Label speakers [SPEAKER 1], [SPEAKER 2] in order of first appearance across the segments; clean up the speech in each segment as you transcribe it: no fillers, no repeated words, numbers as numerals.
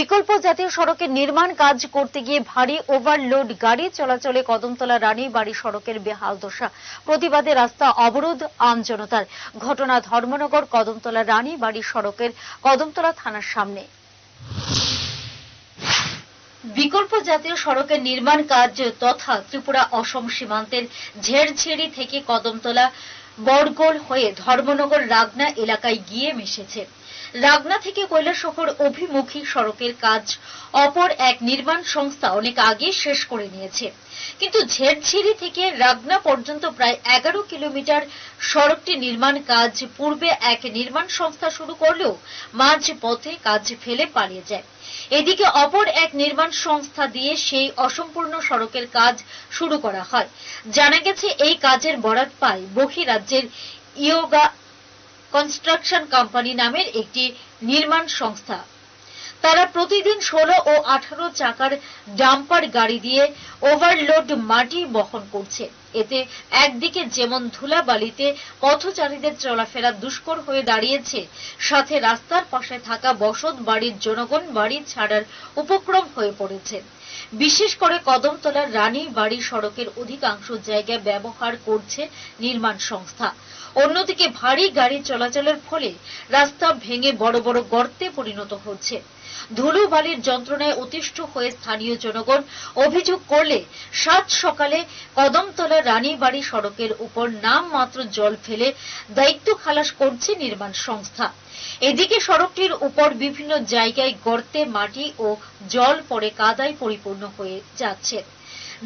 [SPEAKER 1] বিকল্প জাতীয় সড়কের নির্মাণ কাজ করতে গিয়ে ভারী ওভারলোড গাড়ি চলাচলে কদমতলা রানীবাড়ি সড়কের বেহাল দশা। প্রতিবাদে রাস্তা অবরোধ আম জনতার। ঘটনা ধর্মনগর কদমতলা রানীবাড়ি সড়কের কদমতলা থানার সামনে। বিকল্প জাতীয় সড়কের নির্মাণ কাজ তথা ত্রিপুরা অসম সীমান্তের ঝেড়ঝেড়ি থেকে কদমতলা বড়গোল হয়ে ধর্মনগর রাগনা এলাকায় গিয়ে মিশেছে। রাগনা থেকে কৈলাসহর অভিমুখী সড়কের কাজ অপর এক নির্মাণ সংস্থা অনেক আগে শেষ করে নিয়েছে, কিন্তু ঝেড়ঝিড়ি থেকে রাগনা পর্যন্ত প্রায় 11 কিলোমিটার সড়কটি নির্মাণ কাজ পূর্বে এক নির্মাণ সংস্থা শুরু করলেও মাঝ পথে কাজ ফেলে পালিয়ে যায়। এদিকে অপর এক নির্মাণ সংস্থা দিয়ে সেই অসম্পূর্ণ সড়কের কাজ শুরু করা হয়। জানা গেছে এই কাজের বরাত পায় বহিরাজ্যের ইয়োগা কনস্ট্রাকশন কোম্পানি নামের একটি নির্মাণ সংস্থা। তারা প্রতিদিন 16 ও 18 চাকার ডাম্পার গাড়ি দিয়ে ওভারলোড মাটি বহন করছে। এতে একদিকে যেমন ধুলাবালিতে পথচারীদের চলাফেরা দুষ্কর হয়ে দাঁড়িয়েছে, সাথে রাস্তার পাশে থাকা বসত বাড়ির জনগণ বাড়ি ছাড়ার উপক্রম হয়ে পড়েছে। বিশেষ করে কদমতলার রানীবাড়ি সড়কের অধিকাংশ জায়গা ব্যবহার করছে নির্মাণ সংস্থা। অন্যদিকে ভারী গাড়ি চলাচলের ফলে রাস্তা ভেঙে বড় বড় গর্তে পরিণত হচ্ছে। ধুলো বালির যন্ত্রণায় অতিষ্ঠ হয়ে স্থানীয় জনগণ অভিযোগ করলে সাত সকালে কদমতলা রানীবাড়ি সড়কের উপর নামমাত্র জল ফেলে দায়িত্ব খালাস করছে নির্মাণ সংস্থা। এদিকে সড়কটির উপর বিভিন্ন জায়গায় গর্তে মাটি ও জল পড়ে কাদায় পরিপূর্ণ হয়ে যাচ্ছে,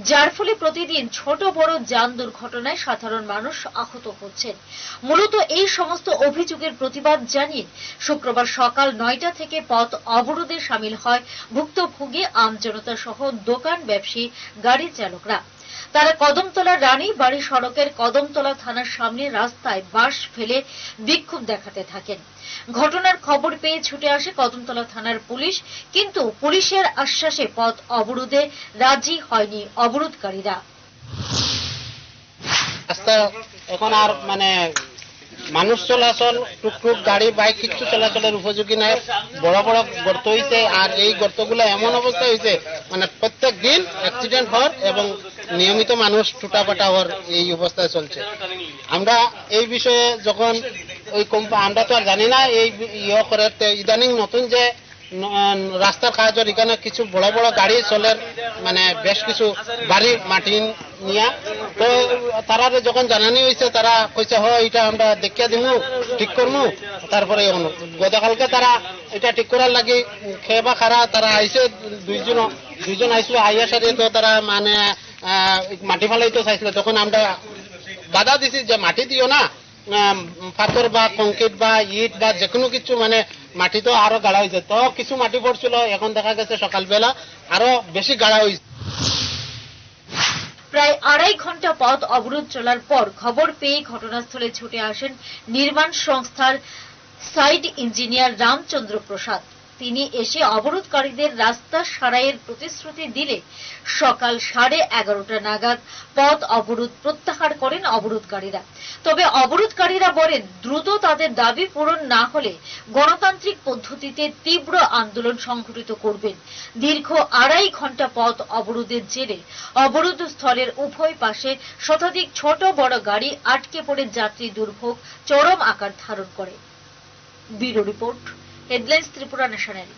[SPEAKER 1] যার ফলে প্রতিদিন ছোট বড় যান দুর্ঘটনায় সাধারণ মানুষ আহত হচ্ছেন। মূলত এই সমস্ত অভিযোগের প্রতিবাদ জানিয়ে শুক্রবার সকাল 9টা থেকে পথ অবরোধে সামিল হয় ভুক্তভোগী আম জনতা সহ দোকান ব্যবসায়ী, গাড়ি চালকরা। তারা কদমতলা রানীবাড়ি সড়কের কদমতলা থানার সামনে রাস্তায় বাঁশ ফেলে বিক্ষোভ দেখাতে থাকেন। ঘটনার খবর পেয়ে ছুটে আসে কদমতলা থানার পুলিশ, কিন্তু পুলিশের আশ্বাসে পথ অবরোধে রাজি হয়নি অবরোধকারীরা।
[SPEAKER 2] রাস্তা এখন আর মানুষ চলাচল, টুকটুক গাড়ি বাইক কিছু চলাচলের উপযোগী নাই। বড় বড় গর্ত হয়েছে, আর এই গর্তগুলো এমন অবস্থা হয়েছে প্রত্যেক দিন অ্যাক্সিডেন্ট হওয়ার এবং নিয়মিত মানুষ টুটাপাটা হওয়ার এই অবস্থায় চলছে। আমরা এই বিষয়ে যখন আমরা তো আর জানি না এই করে, ইদানিং নতুন যে রাস্তার কাজের এখানে কিছু বড় বড় গাড়ি চলে, বেশ কিছু বাড়ি মাটি নিয়া, তো তারা যখন জানানি হয়েছে তারা কইছে এটা আমরা দেখিয়া দিব, ঠিক করবো। তারপরে গতকালকে তারা এটা ঠিক করার লাগে খেয়ে বা খারা তারা আইসে, দুইজন আইসলো, আইয়া সাথে তো তারা মাটি ফালাইতে চাইছিল। তখন আমরা বাধা দিছি যে মাটি দিও না, পাথর বা কংক্রিট বা ইট বা যে কোনো কিছু, মাটি তো আরো গাড়া হয়েছে। তো কিছু মাটি পড়ছিল, এখন দেখা গেছে সকালবেলা আরো বেশি গাড়া হয়েছে।
[SPEAKER 1] প্রায় 2.5 ঘন্টা পথ অবরোধ চলার পর খবর পেয়ে ঘটনাস্থলে ছুটে আসেন নির্মাণ সংস্থার সাইট ইঞ্জিনিয়ার রামচন্দ্র প্রসাদ। তিনি এসে অবরোধকারীদের রাস্তা সারাইয়ের প্রতিশ্রুতি দিলে সকাল 11:30 নাগাদ পথ অবরোধ প্রত্যাহার করেন অবরোধকারীরা। তবে অবরোধকারীরা বলেন, দ্রুত তাদের দাবি পূরণ না হলে গণতান্ত্রিক পদ্ধতিতে তীব্র আন্দোলন সংঘটিত করবেন। দীর্ঘ 2.5 ঘন্টা পথ অবরোধের জেরে অবরোধ স্থলের উভয় পাশে শতাধিক ছোট বড় গাড়ি আটকে পড়ে যাত্রী দুর্ভোগ চরম আকার ধারণ করে। Bureau report, headlines Tripura national.